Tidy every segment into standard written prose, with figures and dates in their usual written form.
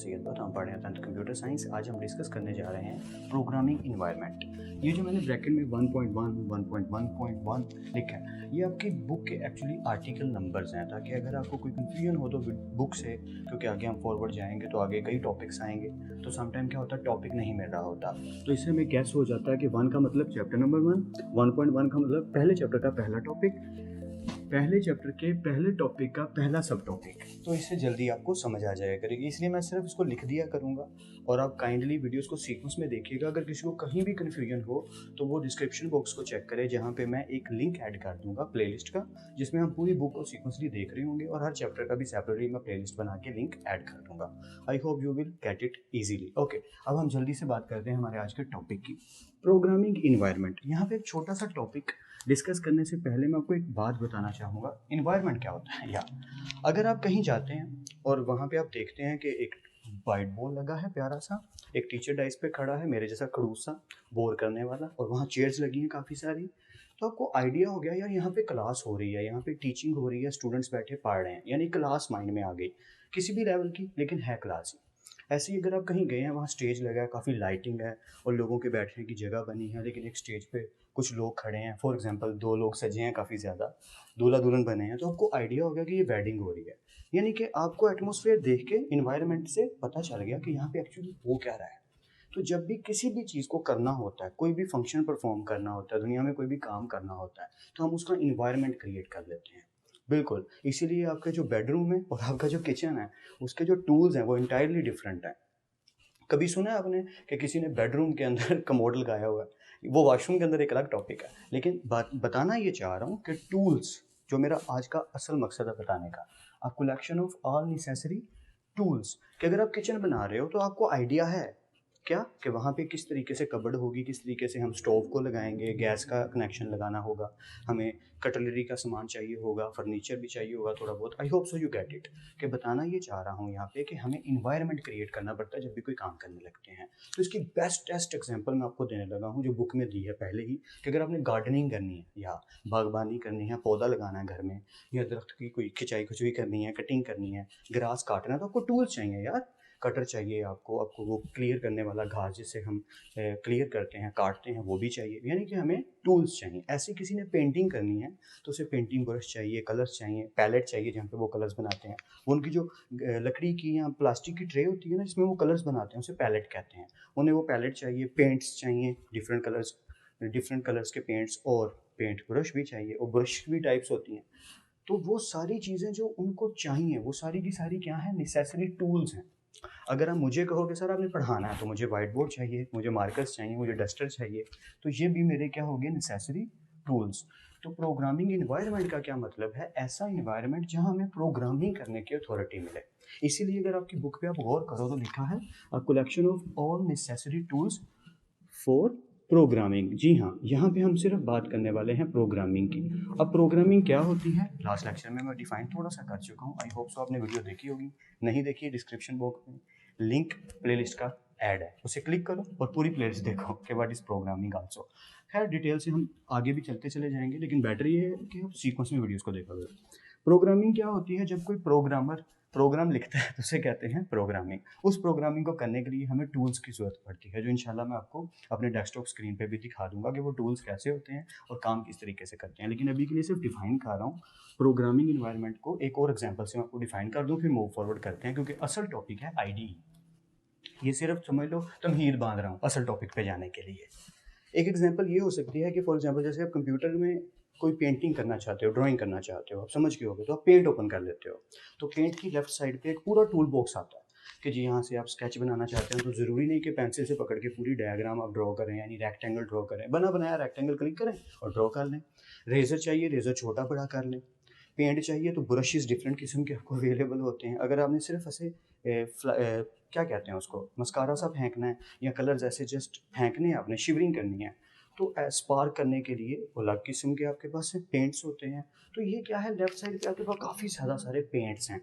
Syed but हम पढ़ रहे हैं 10th कंप्यूटर साइंस। आज हम डिस्कस करने जा रहे हैं प्रोग्रामिंग इन्वायरमेंट। ये जो मैंने ब्रैकेट में 1.1, 1.1.1 लिखा है, ये आपकी बुक के एक्चुअली आर्टिकल नंबर्स हैं, ताकि अगर आपको कोई कन्फ्यूजन हो तो बुक से, क्योंकि आगे हम फॉरवर्ड जाएंगे तो आगे कई टॉपिक्स आएंगे, तो समटाइम क्या होता है टॉपिक नहीं मिल रहा होता, तो इससे हमें गैस हो जाता है कि 1 का मतलब चैप्टर नंबर 1.1 का मतलब पहले चैप्टर का पहला टॉपिक, पहले चैप्टर के पहले टॉपिक का पहला सब टॉपिक, तो इससे जल्दी आपको समझ आ जाया करेगी। इसलिए मैं सिर्फ इसको लिख दिया करूँगा और आप काइंडली वीडियोस को सीक्वेंस में देखिएगा। अगर किसी को कहीं भी कन्फ्यूजन हो तो वो डिस्क्रिप्शन बॉक्स को चेक करें, जहाँ पे मैं एक लिंक ऐड कर दूंगा प्लेलिस्ट का, जिसमें हम पूरी बुक को सीक्वेंसली देख रहे होंगे और हर चैप्टर का भी सेपरेटली मैं प्लेलिस्ट बना के लिंक ऐड कर दूंगा। I hope you will get it easily. Okay, अब हम जल्दी से बात करते हैं हमारे आज के टॉपिक की, प्रोग्रामिंग इन्वायरमेंट। यहाँ पे एक छोटा सा टॉपिक डिस्कस करने से पहले मैं आपको एक बात बताना चाहूँगा, इन्वायरमेंट क्या होता है। या अगर आप कहीं जाते हैं और वहाँ पे आप देखते हैं कि एक वाइट बोर्ड लगा है प्यारा सा, एक टीचर डाइस पे खड़ा है मेरे जैसा खड़ूस सा बोर करने वाला, और वहाँ चेयर्स लगी हैं काफ़ी सारी, तो आपको आइडिया हो गया यार यहाँ पे क्लास हो रही है, यहाँ पे टीचिंग हो रही है, स्टूडेंट्स बैठे पढ़ रहे हैं, यानी क्लास माइंड में आ गई किसी भी लेवल की, लेकिन है क्लास ही। ऐसे ही अगर आप कहीं गए हैं, वहाँ स्टेज लगा है, काफ़ी लाइटिंग है और लोगों के बैठने की जगह बनी है, लेकिन एक स्टेज पे कुछ लोग खड़े हैं, फॉर एग्जांपल 2 लोग सजे हैं काफ़ी ज़्यादा, दूल्हा दुल्हन बने हैं, तो आपको आइडिया हो गया कि ये वेडिंग हो रही है। यानी कि आपको एटमॉस्फेयर देख के इन्वायरमेंट से पता चल गया कि यहाँ पे एक्चुअली हो क्या रहा है। तो जब भी किसी भी चीज़ को करना होता है, कोई भी फंक्शन परफॉर्म करना होता है, दुनिया में कोई भी काम करना होता है, तो हम उसका इन्वायरमेंट क्रिएट कर लेते हैं। बिल्कुल, इसीलिए आपका जो बेडरूम है और आपका जो किचन है, उसके जो टूल्स हैं वो इंटायरली डिफरेंट हैं। कभी सुना है आपने कि किसी ने बेडरूम के अंदर कमोड लगाया हुआ है? वो वॉशरूम के अंदर एक अलग टॉपिक है, लेकिन बात बताना ये चाह रहा हूँ कि टूल्स, जो मेरा आज का असल मकसद है बताने का, अ collection of all necessary tools, कि अगर आप किचन बना रहे हो तो आपको आइडिया है क्या कि वहाँ पे किस तरीके से कबर्ड होगी, किस तरीके से हम स्टोव को लगाएंगे, गैस का कनेक्शन लगाना होगा, हमें कटलरी का सामान चाहिए होगा, फर्नीचर भी चाहिए होगा थोड़ा बहुत। I hope so you get it, कि बताना ये चाह रहा हूँ यहाँ पे कि हमें इन्वायरमेंट क्रिएट करना पड़ता है जब भी कोई काम करने लगते हैं। तो इसकी बेस्ट एग्जांपल मैं आपको देने लगा हूँ, जो बुक में दी है पहले ही, कि अगर आपने गार्डनिंग करनी है या बागबानी करनी है, पौधा लगाना है घर में, या दरख्त की कोई खिंचाई खुचाई करनी है, कटिंग करनी है, ग्रास काटना है, तो आपको टूल्स चाहिए यार। कटर चाहिए आपको वो क्लियर करने वाला घास जिसे हम क्लियर करते हैं, काटते हैं, वो भी चाहिए, यानी कि हमें टूल्स चाहिए। ऐसे किसी ने पेंटिंग करनी है तो उसे पेंटिंग ब्रश चाहिए, कलर्स चाहिए, पैलेट चाहिए जहाँ पे वो कलर्स बनाते हैं। वो उनकी जो लकड़ी की या प्लास्टिक की ट्रे होती है ना, जिसमें वो कलर्स बनाते हैं, उसे पैलेट कहते हैं। उन्हें वो पैलेट चाहिए, पेंट्स चाहिए, डिफरेंट कलर्स के पेंट्स, और पेंट ब्रश भी चाहिए, और ब्रश भी टाइप्स होती हैं। तो वो सारी चीज़ें जो उनको चाहिए, वो सारी की सारी क्या है, नेसेसरी टूल्स हैं। अगर आप मुझे कहोगे सर आपने पढ़ाना है तो मुझे वाइट बोर्ड चाहिए, मुझे मार्कर्स चाहिए, मुझे डस्टर चाहिए, तो ये भी मेरे क्या हो गए, नेसेसरी टूल्स। तो प्रोग्रामिंग इन्वायरमेंट का क्या मतलब है, ऐसा इन्वायरमेंट जहां हमें प्रोग्रामिंग करने की अथॉरिटी मिले। इसीलिए अगर आपकी बुक पे आप गौर करो तो लिखा है a collection of all necessary tools for programming. जी हाँ, यहाँ पे हम सिर्फ बात करने वाले हैं प्रोग्रामिंग की। अब प्रोग्रामिंग क्या होती है, लास्ट लेक्चर में मैं डिफाइन थोड़ा सा कर चुका हूँ। आई होप सो आपने वीडियो देखी होगी, नहीं देखी डिस्क्रिप्शन बॉक्स में लिंक प्लेलिस्ट का ऐड है, उसे क्लिक करो और पूरी प्लेलिस्ट देखो कि व्हाट इज़ प्रोग्रामिंग आल्सो। खैर डिटेल से हम आगे भी चलते चले जाएंगे, लेकिन बेटर ये है कि आप सीक्वेंस में वीडियोस को देखोगे। प्रोग्रामिंग क्या होती है, जब कोई प्रोग्रामर प्रोग्राम लिखता है तो उसे कहते हैं प्रोग्रामिंग। उस प्रोग्रामिंग को करने के लिए हमें टूल्स की ज़रूरत पड़ती है, जो इंशाल्लाह मैं आपको अपने डेस्कटॉप स्क्रीन पे भी दिखा दूंगा कि वो टूल्स कैसे होते हैं और काम किस तरीके से करते हैं। लेकिन अभी के लिए सिर्फ डिफाइन कर रहा हूँ प्रोग्रामिंग इन्वायरमेंट को। एक और एग्जांपल से मैं आपको डिफाइन कर दूँ, फिर मूव फॉरवर्ड करते हैं, क्योंकि असल टॉपिक है आईडी। ये सिर्फ समझ लो तमहीद बांध रहा हूँ असल टॉपिक पे जाने के लिए। एक एग्जांपल ये हो सकती है कि फॉर एग्जांपल जैसे आप कंप्यूटर में कोई पेंटिंग करना चाहते हो, ड्राइंग करना चाहते हो, आप समझ गए होगे, तो आप पेंट ओपन कर लेते हो। तो पेंट की लेफ्ट साइड पे एक पूरा टूल बॉक्स आता है कि जी यहाँ से आप स्केच बनाना चाहते हैं, तो ज़रूरी नहीं कि पेंसिल से पकड़ के पूरी डायग्राम आप ड्रॉ करें, यानी रेक्टेंगल ड्रॉ करें, बना बनाया रेक्टेंगल क्लिक करें और ड्रॉ कर लें। रेज़र चाहिए, रेज़र छोटा बड़ा कर लें। पेंट चाहिए तो ब्रशेस डिफरेंट किस्म के आपको अवेलेबल होते हैं। अगर आपने सिर्फ ऐसे क्या कहते हैं उसको, मस्कारा सा फेंकना है या कलर्स ऐसे जस्ट फेंकने हैं, आपने शिवरिंग करनी है, तो स्पार्क करने के लिए अलग किस्म के आपके पास पेंट्स होते हैं। तो ये क्या है, लेफ्ट साइड पे आपके पास काफ़ी ज़्यादा सारे पेंट्स हैं।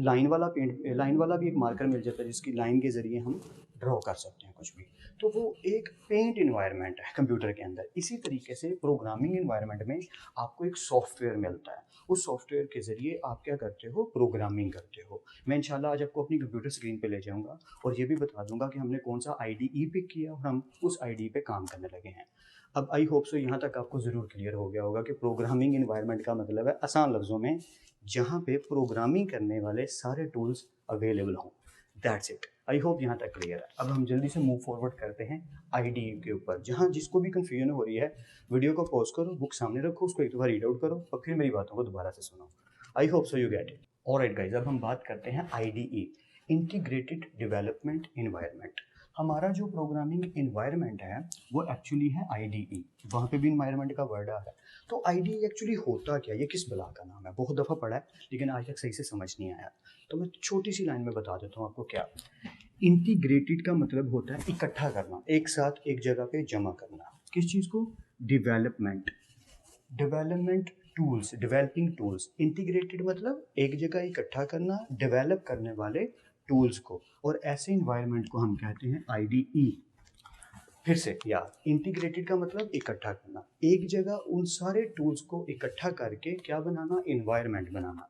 लाइन वाला पेंट, लाइन वाला भी एक मार्कर मिल जाता है जिसकी लाइन के ज़रिए हम ड्रॉ कर सकते हैं कुछ भी। तो वो एक पेंट इन्वायरमेंट है कंप्यूटर के अंदर। इसी तरीके से प्रोग्रामिंग इन्वायरमेंट में आपको एक सॉफ्टवेयर मिलता है, उस सॉफ्टवेयर के ज़रिए आप क्या करते हो, प्रोग्रामिंग करते हो। मैं इंशाल्लाह आज आपको अपनी कंप्यूटर स्क्रीन पे ले जाऊंगा और ये भी बता दूंगा कि हमने कौन सा आईडीई पिक किया और हम उस आईडीई पे काम करने लगे हैं। अब आई होप सो यहाँ तक आपको ज़रूर क्लियर हो गया होगा कि प्रोग्रामिंग इन्वायरमेंट का मतलब है आसान लफ्ज़ों में जहाँ पे प्रोग्रामिंग करने वाले सारे टूल्स अवेलेबल हों। That's it. आई होप यहाँ तक क्लियर है। अब हम जल्दी से मूव फॉरवर्ड करते हैं आईडीई के ऊपर। जहाँ जिसको भी कन्फ्यूजन हो रही है, वीडियो को पॉज करो, बुक सामने रखो, उसको एक दफ़ा रीड आउट करो और फिर मेरी बातों को दोबारा से सुनो। I hope so you get it. Alright guys, अब हम बात करते हैं आईडीई, इंटीग्रेटेड डेवलपमेंट इन्वायरमेंट। हमारा जो प्रोग्रामिंग इन्वायरमेंट है वो एक्चुअली है आईडीई। वहाँ पे भी इन्वायरमेंट का वर्ड आ रहा है। तो आईडीई एक्चुअली होता क्या, ये किस बला का नाम है? बहुत दफ़ा पढ़ा है लेकिन आज तक सही से समझ नहीं आया। तो मैं छोटी सी लाइन में बता देता हूँ आपको क्या। इंटीग्रेटेड का मतलब होता है इकट्ठा करना, एक साथ एक जगह पे जमा करना। किस चीज़ को? Development, development tools, developing tools. Integrated मतलब एक जगह इकट्ठा करना डेवलप करने वाले टूल्स को, और ऐसे इन्वायरमेंट को हम कहते हैं आईडीई। फिर से यार, इंटीग्रेटेड का मतलब इकट्ठा करना, एक जगह उन सारे टूल्स को इकट्ठा करके क्या बनाना, इन्वायरमेंट बनाना।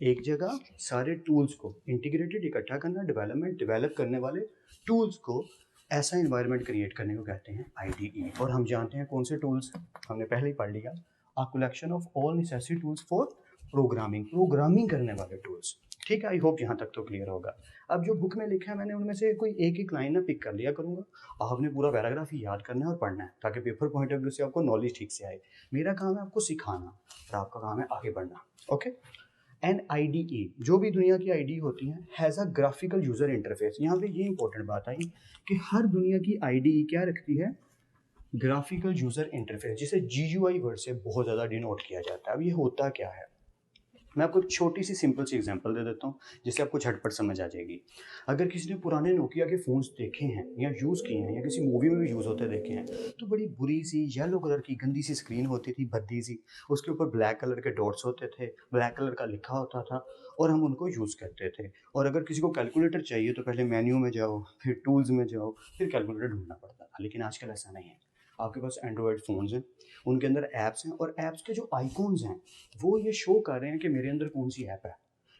एक जगह सारे टूल्स को इंटीग्रेटेड, इकट्ठा करना, डेवलपमेंट, डेवलप करने वाले टूल्स को, ऐसा इन्वायरमेंट क्रिएट करने को कहते हैं आईडीई। और हम जानते हैं कौन से टूल्स, हमने पहले ही पढ़ लिया, अ collection of all necessary tools for programming, programming करने वाले टूल्स। ठीक है, आई होप यहाँ तक तो क्लियर होगा। अब जो बुक में लिखा है मैंने उनमें से कोई एक एक लाइन ना पिक कर लिया करूँगा। आपने पूरा पैराग्राफ ही याद करना है और पढ़ना है ताकि पेपर पॉइंट ऑफ व्यू से आपको नॉलेज ठीक से आए। मेरा काम है आपको सिखाना और आपका काम है आगे बढ़ना। ओके। एन आईडीई, जो भी दुनिया की आईडी होती हैं, has a graphical user interface. यहाँ पे ये इंपॉर्टेंट बात आई कि हर दुनिया की आईडीई क्या रखती है, ग्राफिकल यूज़र इंटरफेस, जिसे जीयूआई वर्ड से बहुत ज़्यादा डिनोट किया जाता है। अब ये होता क्या है, मैं आपको एक छोटी सी सिंपल सी एग्जांपल दे देता हूँ जिससे आपको झटपट समझ आ जाएगी। अगर किसी ने पुराने नोकिया के फ़ोन्स देखे हैं या यूज़ किए हैं या किसी मूवी में भी यूज़ होते देखे हैं, तो बड़ी बुरी सी येलो कलर की गंदी सी स्क्रीन होती थी, भद्दी सी। उसके ऊपर ब्लैक कलर के डॉट्स होते थे, ब्लैक कलर का लिखा होता था और हम उनको यूज़ करते थे। और अगर किसी को कैलकुलेटर चाहिए तो पहले मेन्यू में जाओ, फिर टूल्स में जाओ, फिर कैलकुलेटर ढूंढना पड़ता था। लेकिन आजकल ऐसा नहीं है। आपके पास एंड्रॉयड फ़ोन्स हैं, उनके अंदर ऐप्स हैं और ऐप्स के जो आइकॉन्स हैं वो ये शो कर रहे हैं कि मेरे अंदर कौन सी ऐप है।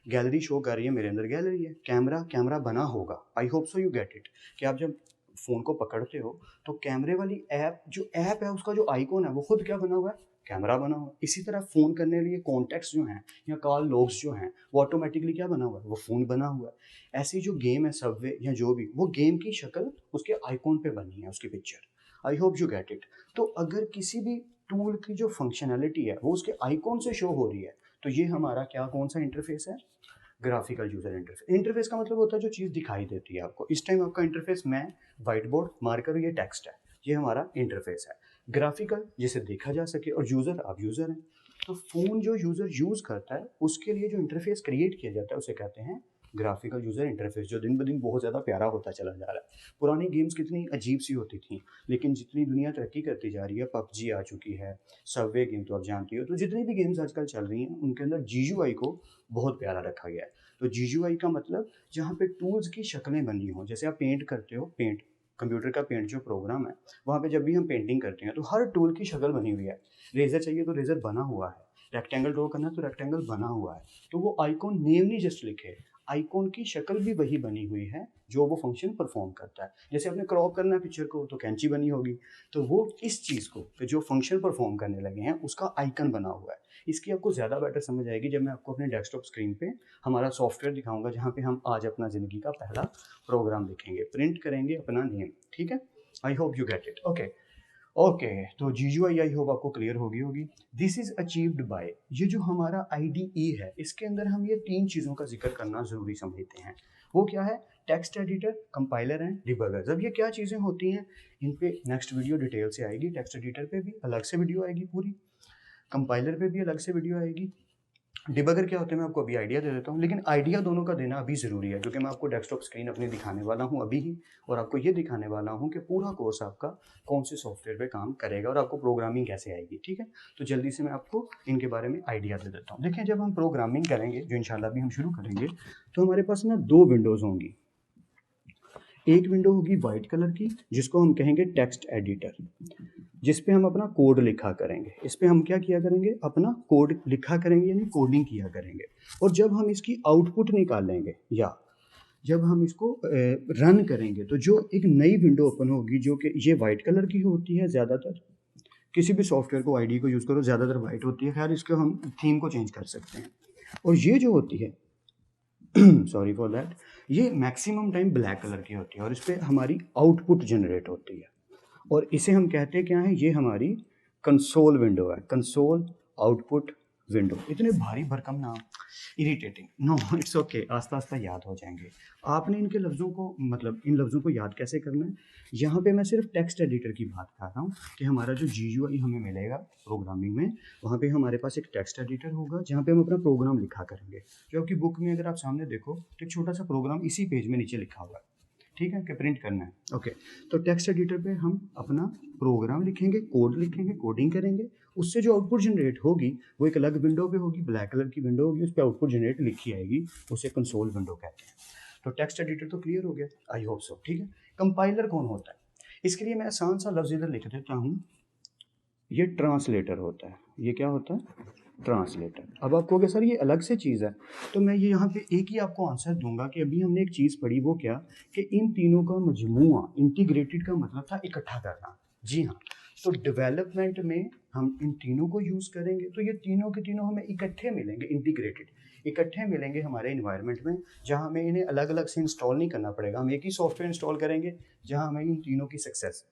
गैलरी शो कर रही है, मेरे अंदर गैलरी है। कैमरा, कैमरा बना होगा। I hope so you get it, कि आप जब फ़ोन को पकड़ते हो तो कैमरे वाली ऐप, जो ऐप है उसका जो आइकॉन है वो खुद क्या बना हुआ है, कैमरा बना हुआ है। इसी तरह फ़ोन करने के लिए कॉन्टैक्ट्स जो हैं या कॉल लॉग्स जो हैं वो ऑटोमेटिकली क्या बना हुआ है, वो फ़ोन बना हुआ है। ऐसी जो गेम है सबवे या जो भी, वो गेम की शक्ल उसके आइकॉन पे बनी है, उसकी picture. I hope you get it. तो अगर किसी भी टूल की जो फंक्शनैलिटी है वो उसके आइकॉन से शो हो रही है, तो ये हमारा क्या, कौन सा इंटरफेस है, ग्राफिकल यूजर इंटरफेस। इंटरफेस का मतलब होता है जो चीज़ दिखाई देती है आपको। इस टाइम आपका इंटरफेस, मैं व्हाइट बोर्ड, मार्कर, ये टेक्स्ट है, ये हमारा इंटरफेस है। ग्राफिकल जिसे देखा जा सके, और यूज़र, आप यूज़र हैं। तो फ़ोन जो यूज़र यूज़ करता है उसके लिए जो इंटरफेस क्रिएट किया जाता है उसे कहते हैं ग्राफिकल यूज़र इंटरफेस, जो दिन ब दिन बहुत ज़्यादा प्यारा होता चला जा रहा है। पुरानी गेम्स कितनी अजीब सी होती थी, लेकिन जितनी दुनिया तरक्की करती जा रही है, पबजी आ चुकी है, सबवे गेम तो आप जानती हो, तो जितनी भी गेम्स आजकल चल रही हैं उनके अंदर जीयूआई को बहुत प्यारा रखा गया है। तो जीयूआई का मतलब जहाँ पे टूल्स की शक्लें बनी हों। जैसे आप पेंट करते हो, पेंट, कंप्यूटर का पेंट जो प्रोग्राम है, वहाँ पे जब भी हम पेंटिंग करते हैं तो हर टूल की शक्ल बनी हुई है। रेजर चाहिए तो रेजर बना हुआ है, रेक्टेंगल ड्रॉ करना है तो रेक्टेंगल बना हुआ है। तो वो आइकॉन नेम नहीं जस्ट लिखे, आइकॉन की शक्ल भी वही बनी हुई है जो वो फंक्शन परफॉर्म करता है। जैसे आपने क्रॉप करना है पिक्चर को तो कैंची बनी होगी, तो वो इस चीज़ को जो फंक्शन परफॉर्म करने लगे हैं उसका आइकन बना हुआ है। इसकी आपको ज़्यादा बेटर समझ आएगी जब मैं आपको अपने डेस्कटॉप स्क्रीन पे हमारा सॉफ्टवेयर दिखाऊंगा, जहाँ पे हम आज अपना ज़िंदगी का पहला प्रोग्राम लिखेंगे, प्रिंट करेंगे अपना नेम। ठीक है, I hope you get it. Okay okay, तो जीयूआई आई होप आपको क्लियर होगी। दिस इज अचीव्ड बाय, ये जो हमारा आईडीई है इसके अंदर हम ये तीन चीज़ों का जिक्र करना ज़रूरी समझते हैं। वो क्या है? Text editor, compiler and debugger. अब ये क्या चीज़ें होती हैं, इन पे नेक्स्ट वीडियो डिटेल से आएगी। टेक्स्ट एडिटर पे भी अलग से वीडियो आएगी पूरी, कंपाइलर पे भी अलग से वीडियो आएगी। डिबगर क्या होते हैं मैं आपको अभी आइडिया दे देता हूँ, लेकिन आइडिया दोनों का देना अभी ज़रूरी है क्योंकि मैं आपको डेस्कटॉप स्क्रीन अपनी दिखाने वाला हूँ अभी ही, और आपको ये दिखाने वाला हूँ कि पूरा कोर्स आपका कौन से सॉफ्टवेयर पे काम करेगा और आपको प्रोग्रामिंग कैसे आएगी। ठीक है, तो जल्दी से मैं आपको इनके बारे में आइडिया दे देता हूँ। देखें, जब हम प्रोग्रामिंग करेंगे, जो इंशाल्लाह भी हम शुरू करेंगे, तो हमारे पास ना दो विंडोज़ होंगी। एक विंडो होगी वाइट कलर की जिसको हम कहेंगे टेक्स्ट एडिटर, जिस पे हम अपना कोड लिखा करेंगे। इस पे हम क्या किया करेंगे, अपना कोड लिखा करेंगे यानी कोडिंग किया करेंगे। और जब हम इसकी आउटपुट निकालेंगे या जब हम इसको रन करेंगे तो जो एक नई विंडो ओपन होगी जो कि ये वाइट कलर की होती है ज़्यादातर, किसी भी सॉफ्टवेयर को आईडी को यूज़ करो ज़्यादातर वाइट होती है, खैर इसको हम थीम को चेंज कर सकते हैं। और ये जो होती है सॉरी फॉर दैट, ये मैक्सिमम टाइम ब्लैक कलर की होती है और इस पर हमारी आउटपुट जनरेट होती है और इसे हम कहते हैं क्या है, ये हमारी कंसोल विंडो है, कंसोल आउटपुट विंडो। इतने भारी भरकम नाम, इरिटेटिंग। नो इट्स ओके, आस्ता आस्ता याद हो जाएंगे। आपने इनके लफ्ज़ों को मतलब इन लफ्ज़ों को याद कैसे करना है, यहाँ पे मैं सिर्फ टेक्स्ट एडिटर की बात कर रहा हूँ कि हमारा जो GUI हमें मिलेगा प्रोग्रामिंग में, वहाँ पे हमारे पास एक टेक्स्ट एडिटर होगा जहाँ पे हम अपना प्रोग्राम लिखा करेंगे। जो आपकी बुक में अगर आप सामने देखो तो एक छोटा सा प्रोग्राम इसी पेज में नीचे लिखा हुआ है, ठीक है, कि प्रिंट करना है। ओके, तो टेक्स्ट एडिटर पे हम अपना प्रोग्राम लिखेंगे, कोड लिखेंगे, कोडिंग करेंगे, उससे जो आउटपुट जनरेट होगी वो एक अलग विंडो पे होगी, ब्लैक कलर की विंडो होगी, उस पर आउटपुट जनरेट लिखी आएगी, उसे कंसोल विंडो कहते हैं। तो टेक्स्ट एडिटर तो क्लियर हो गया, आई होप सो, ठीक है। कंपाइलर कौन होता है, इसके लिए मैं आसान सा लफ्ज़ इधर लिख देता हूँ, ये ट्रांसलेटर होता है। ये क्या होता है, ट्रांसलेटर। अब आप कहोगे सर ये अलग से चीज़ है, तो मैं ये यहाँ पे एक ही आपको आंसर दूंगा कि अभी हमने एक चीज़ पढ़ी, वो क्या कि इन तीनों का मजमूआ, इंटीग्रेटेड का मतलब था इकट्ठा करना। जी हाँ, तो डेवलपमेंट में हम इन तीनों को यूज़ करेंगे तो ये तीनों के तीनों हमें इकट्ठे मिलेंगे, इंटीग्रेटेड इकट्ठे मिलेंगे हमारे इन्वायरमेंट में, जहाँ हमें इन्हें अलग अलग से इंस्टॉल नहीं करना पड़ेगा। हम एक ही सॉफ्टवेयर इंस्टॉल करेंगे जहाँ हमें इन तीनों की सक्सेस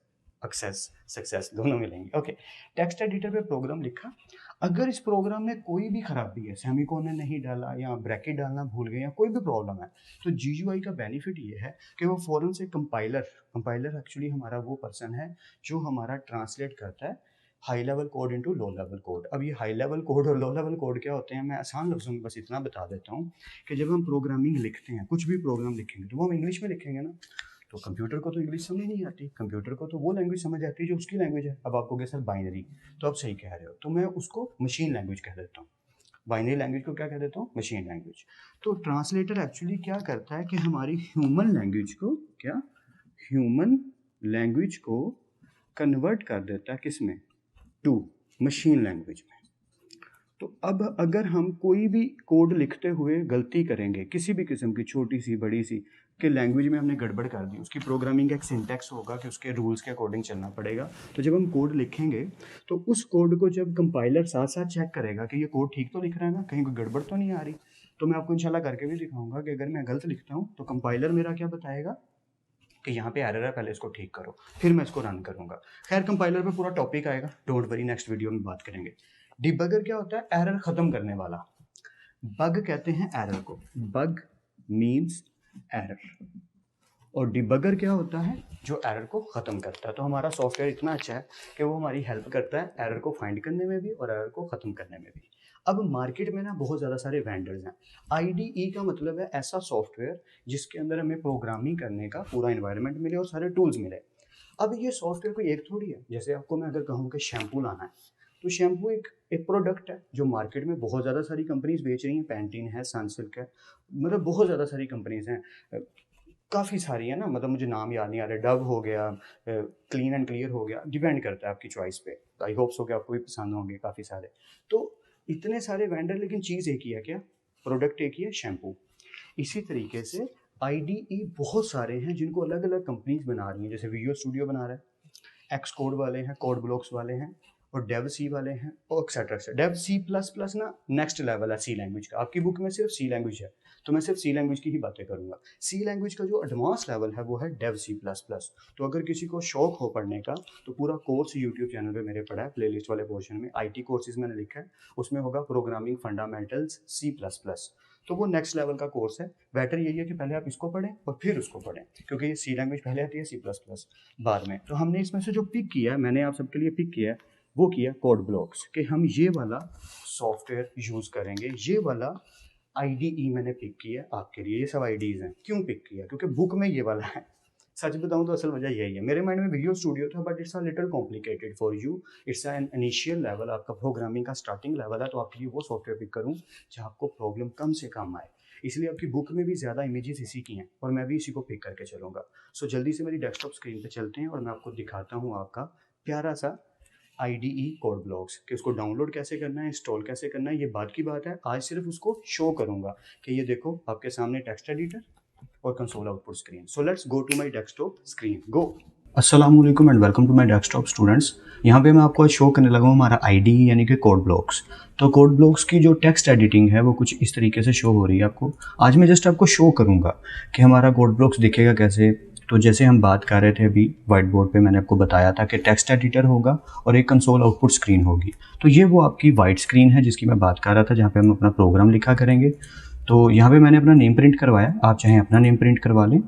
दोनों मिलेंगे। ओके, टेक्स्ट एडिटर पे प्रोग्राम लिखा, अगर इस प्रोग्राम में कोई भी खराबी है, सेमीकोलन नहीं डाला या ब्रैकेट डालना भूल गए या कोई भी प्रॉब्लम है, तो GUI का बेनिफिट ये है कि वो फ़ौरन से कंपाइलर एक्चुअली हमारा वो पर्सन है जो हमारा ट्रांसलेट करता है high level code into low level code. अब ये हाई लेवल कोड और लो लेवल कोड क्या होते हैं, मैं आसान लफ्ज़ों में बस इतना बता देता हूँ कि जब हम प्रोग्रामिंग लिखते हैं, कुछ भी प्रोग्राम लिखेंगे तो वो हम इंग्लिश में लिखेंगे ना, तो कंप्यूटर को तो इंग्लिश समझ नहीं आती, कंप्यूटर को तो वो लैंग्वेज समझ आती है जो उसकी लैंग्वेज है। अब आपको सर बाइनरी, तो आप सही कह रहे हो, तो मैं उसको मशीन लैंग्वेज कह देता हूँ, बाइनरी लैंग्वेज को क्या कह देता हूँ, मशीन लैंग्वेज। तो ट्रांसलेटर एक्चुअली क्या करता है कि हमारी ह्यूमन लैंग्वेज को कन्वर्ट कर देता है किस में, टू मशीन लैंग्वेज में। तो अब अगर हम कोई भी कोड लिखते हुए गलती करेंगे, किसी भी किस्म की, छोटी सी बड़ी सी, कि लैंग्वेज में हमने गड़बड़ कर दी, उसकी प्रोग्रामिंग का एक सिंटैक्स होगा कि उसके रूल्स के अकॉर्डिंग चलना पड़ेगा। तो जब हम कोड लिखेंगे तो उस कोड को जब कंपाइलर साथ साथ चेक करेगा कि ये कोड ठीक तो लिख रहा है ना, कहीं कोई गड़बड़ तो नहीं आ रही, तो मैं आपको इंशाल्लाह करके भी दिखाऊंगा कि अगर मैं गलत लिखता हूँ तो कंपाइलर मेरा क्या बताएगा कि यहाँ पे एरर है, पहले इसको ठीक करो, फिर मैं इसको रन करूँगा। खैर कंपाइलर पे पूरा टॉपिक आएगा, डोंट वरी, नेक्स्ट वीडियो में बात करेंगे। डिबगर क्या होता है, एरर ख़त्म करने वाला, बग कहते हैं एरर को, बग मीन्स एरर, और डिबगर क्या होता है, जो एरर को ख़त्म करता है। तो हमारा सॉफ्टवेयर इतना अच्छा है कि वो हमारी हेल्प करता है एरर को फाइंड करने में भी और एरर को ख़त्म करने में भी। अब मार्केट में ना बहुत ज़्यादा सारे वेंडर्स हैं। IDE का मतलब है ऐसा सॉफ्टवेयर जिसके अंदर हमें प्रोग्रामिंग करने का पूरा इन्वायरमेंट मिले और सारे टूल्स मिले। अब ये सॉफ्टवेयर कोई एक थोड़ी है, जैसे आपको मैं अगर कहूँ कि शैम्पू लाना है, तो शैम्पू एक प्रोडक्ट है जो मार्केट में बहुत ज़्यादा सारी कंपनीज बेच रही हैं, पैंटीन है, सनसिल्क है, मतलब बहुत ज़्यादा सारी कंपनीज हैं, काफ़ी सारी है ना, मतलब मुझे नाम याद नहीं आ रहा, डव हो गया, क्लीन एंड क्लियर हो गया, डिपेंड करता है आपकी चॉइस पे। आई होप सो कि आपको भी पसंद होंगे काफ़ी सारे। तो इतने सारे वेंडर, लेकिन चीज़ एक ही है, क्या, प्रोडक्ट एक ही है, शैम्पू। इसी तरीके से IDE बहुत सारे हैं जिनको अलग अलग कंपनीज बना रही हैं, जैसे विजुअल स्टूडियो बना रहा है, एक्स कोड वाले हैं, कोड ब्लॉक्स वाले हैं, और डेव सी वाले हैं, और एक्सेट्रा। डेव C++ ना नेक्स्ट लेवल है सी लैंग्वेज का, आपकी बुक में सिर्फ सी लैंग्वेज है, तो मैं सिर्फ सी लैंग्वेज की ही बातें करूंगा। सी लैंग्वेज का जो एडवांस लेवल है वो है डेव C++। तो अगर किसी को शौक हो पढ़ने का तो पूरा कोर्स यूट्यूब चैनल पे मेरे पड़ा है, प्लेलिस्ट वाले पोर्शन में IT कोर्सेज मैंने लिखा है, उसमें होगा प्रोग्रामिंग फंडामेंटल्स C++। तो वो नेक्स्ट लेवल का कोर्स है। बेटर यही है कि पहले आप इसको पढ़ें और फिर उसको पढ़ें, क्योंकि ये सी लैंग्वेज पहले आती है, C++ बाद में। तो हमने इसमें से जो पिक किया है, मैंने आप सबके लिए पिक किया है, वो किया कोड ब्लॉक्स, कि हम ये वाला सॉफ्टवेयर यूज़ करेंगे, ये वाला IDE मैंने पिक किया आपके लिए। ये सब IDEs हैं, क्यों पिक किया, क्योंकि बुक में ये वाला है, सच बताऊं तो असल वजह यही है, मेरे माइंड में विजुअल स्टूडियो था but it's a little complicated for you, it's an initial level, आपका प्रोग्रामिंग का स्टार्टिंग लेवल है, तो आपके लिए वो सॉफ्टवेयर पिक करूँ जहाँ आपको प्रॉब्लम कम से कम आए। इसलिए आपकी बुक में भी ज़्यादा इमेजेस इसी की हैं और मैं भी इसी को पिक करके चलूँगा। सो जल्दी से मेरी डेस्कटॉप स्क्रीन पे चलते हैं और मैं आपको दिखाता हूँ आपका प्यारा सा IDE कोड ब्लॉक्स, कि उसको डाउनलोड कैसे करना है, इंस्टॉल कैसे करना है, ये बाद की बात है। आज सिर्फ उसको शो करूँगा कि ये देखो आपके सामने टेक्स्ट एडिटर और console output screen. So let's go to my desktop screen, go. अस्सलाम वालेकुम and welcome to my desktop students. यहाँ पे मैं आपको आज शो करने लगा हूँ हमारा IDE यानी कि कोड ब्लॉक्स। तो कोड ब्लॉक्स की जो टेक्स्ट एडिटिंग है वो कुछ इस तरीके से शो हो रही है आपको। आज मैं जस्ट आपको शो करूँगा कि हमारा कोड ब्लॉक्स दिखेगा कैसे। तो जैसे हम बात कर रहे थे अभी व्हाइट बोर्ड पे, मैंने आपको बताया था कि टेक्स्ट एडिटर होगा और एक कंसोल आउटपुट स्क्रीन होगी। तो ये वो आपकी वाइट स्क्रीन है जिसकी मैं बात कर रहा था, जहाँ पे हम अपना प्रोग्राम लिखा करेंगे। तो यहाँ पे मैंने अपना नेम प्रिंट करवाया, आप चाहें अपना नेम प्रिंट करवा लें,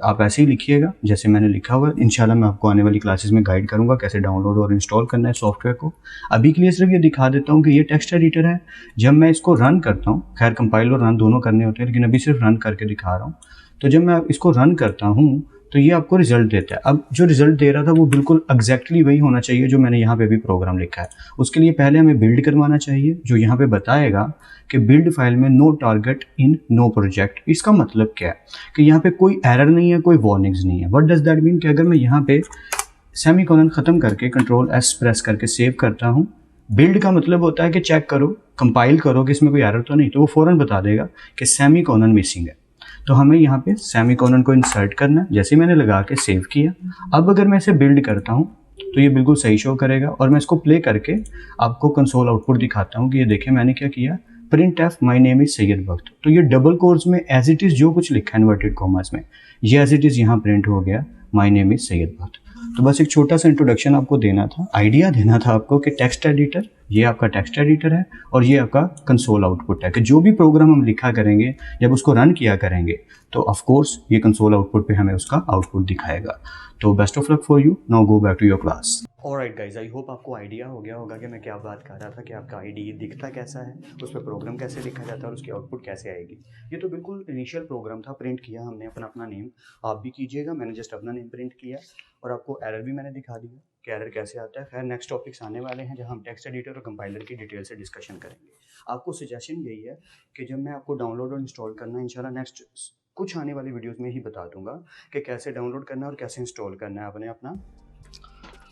आप ऐसे ही लिखिएगा जैसे मैंने लिखा हुआ है। इंशाल्लाह मैं आपको आने वाली क्लासेस में गाइड करूँगा कैसे डाउनलोड और इंस्टॉल करना है सॉफ्टवेयर को। अभी के लिए सिर्फ ये दिखा देता हूँ कि ये टेक्स्ट एडिटर है। जब मैं इसको रन करता हूँ, खैर कंपाइल और रन दोनों करने होते हैं लेकिन अभी सिर्फ रन करके दिखा रहा हूँ। तो जब मैं इसको रन करता हूँ तो ये आपको रिजल्ट देता है। अब जो रिजल्ट दे रहा था वो बिल्कुल एग्जैक्टली वही होना चाहिए जो मैंने यहाँ पे भी प्रोग्राम लिखा है। उसके लिए पहले हमें बिल्ड करवाना चाहिए, जो यहाँ पे बताएगा कि बिल्ड फाइल में no target in no project. इसका मतलब क्या है कि यहाँ पे कोई एरर नहीं है, कोई वार्निंग्स नहीं है। व्हाट डज दैट मीन कि अगर मैं यहाँ पे सेमीकोलन ख़त्म करके Ctrl+S प्रेस करके सेव करता हूँ, बिल्ड का मतलब होता है कि चेक करो, कंपाइल करो कि इसमें कोई एरर तो नहीं, तो वो फ़ौरन बता देगा कि सेमीकोलन मिसिंग है। तो हमें यहाँ पे सेमीकोलन को इंसर्ट करना है। जैसे मैंने लगा के सेव किया, अब अगर मैं इसे बिल्ड करता हूँ तो ये बिल्कुल सही शो करेगा। और मैं इसको प्ले करके आपको कंसोल आउटपुट दिखाता हूँ कि ये देखें मैंने क्या किया, print F my name is Syed Bakht. तो ये डबल कोर्स में एज इट इज़ जो कुछ लिखा है इन्वर्टेड कॉमर्स में, ये एज इट इज़ यहाँ प्रिंट हो गया, my name is Syed Bakht. तो बस एक छोटा सा इंट्रोडक्शन आपको देना था, आइडिया देना था आपको कि टेक्स्ट एडिटर, ये आपका टेक्स्ट एडिटर है और ये आपका कंसोल आउटपुट है, कि जो भी प्रोग्राम हम लिखा करेंगे जब उसको रन किया करेंगे तो ऑफ कोर्स ये कंसोल आउटपुट पे हमें उसका आउटपुट दिखाएगा। तो best of luck for you, now go back to your class. Alright guys, I hope आपको आइडिया हो गया होगा कि मैं क्या बात कर रहा था, कि आपका IDE दिखता कैसा है, उस पर प्रोग्राम कैसे लिखा जाता है और उसकी आउटपुट कैसे आएगी। ये तो बिल्कुल इनिशियल प्रोग्राम था, प्रिंट किया हमने अपना अपना नेम, आप भी कीजिएगा। मैंने जस्ट अपना नेम प्रिंट किया और आपको एरर भी मैंने दिखा दिया कि एरर कैसे आता है। खैर नेक्स्ट टॉपिक्स आने वाले हैं जहाँ हम टेक्स्ट एडिटर और कंपाइलर की डिटेल से डिस्कशन करेंगे। आपको सजेशन यही है कि जब मैं आपको डाउनलोड और इंस्टॉल करना है, इंशाल्लाह नेक्स्ट कुछ आने वाली वीडियोस में ही बता दूंगा कि कैसे डाउनलोड करना है और कैसे इंस्टॉल करना है अपने अपना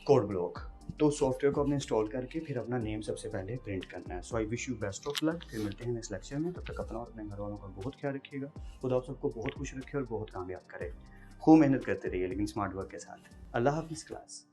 कोड ब्लॉक। तो सॉफ्टवेयर को अपने इंस्टॉल करके फिर अपना नेम सबसे पहले प्रिंट करना है। So I wish you best of luck. फिर मिलते हैं नेक्स्ट लेक्चर में, तब तक अपना और अपने घर वालों का बहुत ख्याल रखिएगा। खुदा आप सबको बहुत खुश रखे और बहुत कामयाब करे। खूब मेहनत करते रहिए लेकिन स्मार्ट वर्क के साथ। अल्लाह हाफिज़ क्लास।